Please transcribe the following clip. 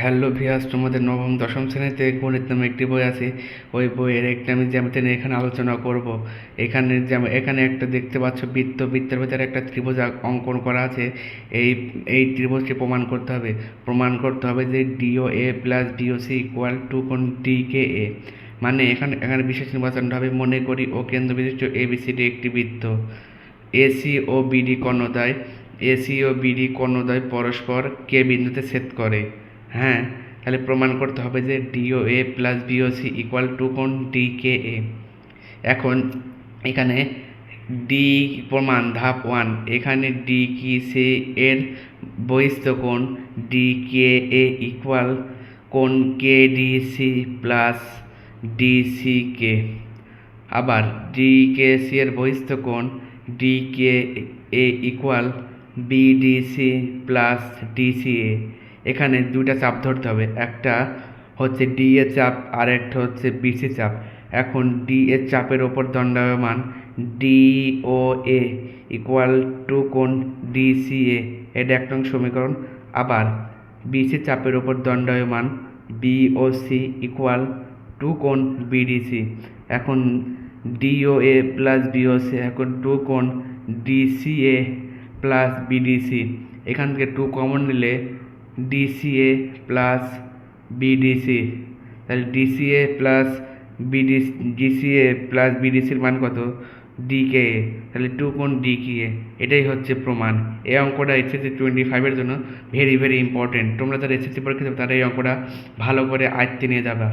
Hello ভিয়াস, তোমাদের নবম দশম শ্রেণীতে গণিত নামে একটি বই আছে। ওই বইয়ের একটি আমি জ্যামিতি নিয়ে এখানে আলোচনা করব। এখানে একটা দেখতে পাচ্ছ বৃত্ত, বৃত্তের ভিতরে একটা ত্রিভুজ অঙ্কন করা আছে। এই এই ত্রিভুজকে প্রমাণ করতে হবে যে DO A plus BOC equal to কোণ ডি কে এ। মানে এখানে বিশেষ নির্বাচনটা হবে, মনে করি ও কেন্দ্র বিশিষ্ট এবিসিডি একটি বৃত্ত। এসি ও বিডি কর্ণদ্বয় পরস্পর কে বিন্দুতে ছেদ করে। হ্যাঁ, তাহলে প্রমাণ করতে হবে যে DO A plus BOC equal to কোণ ডি কে এ। এখন এখানে ডি প্রমাণ ধাপ 1, এখানে ডি কি সে এর বহিস্থ কোণ ডি কে এ ইকুয়াল কোণ K D C plus D C K. আবার ডি কে সি এর বহিস্থ কোণ D K A equal BDC plus DC A. এখানে দুইটা চাপ ধরতে হবে, একটা হচ্ছে ডি এর চাপ আর একটা হচ্ছে বিসি চাপ। এখন ডি এর চাপের ওপর দণ্ডায়মান D O A equal to কোণ ডিসি এ, এটা এক নং সমীকরণ। আবার বিসি চাপের ওপর দণ্ডায়মান বিওসি ইকুয়াল টু কোণ বিডিসি। এখন ডিও এ প্লাস বিওসি এখন টু কোণ ডিসিএ প্লাস বিডিসি। এখান থেকে টু কমন নিলে ডিসিএ প্লাস বিডিসি, তাহলে ডিসিএ প্লাস বিডিসির মান কত? ডিকে এ, তাহলে টু কোণ ডিকে এ। এটাই হচ্ছে প্রমাণ। এই অঙ্কটা এসএসসি 25-এর জন্য ভেরি ভেরি ইম্পর্টেন্ট। তোমরা যারা এসএসসি পরীক্ষা দেবে তারা এই অঙ্কটা ভালো করে আয়ত্তে নিয়ে যাবা।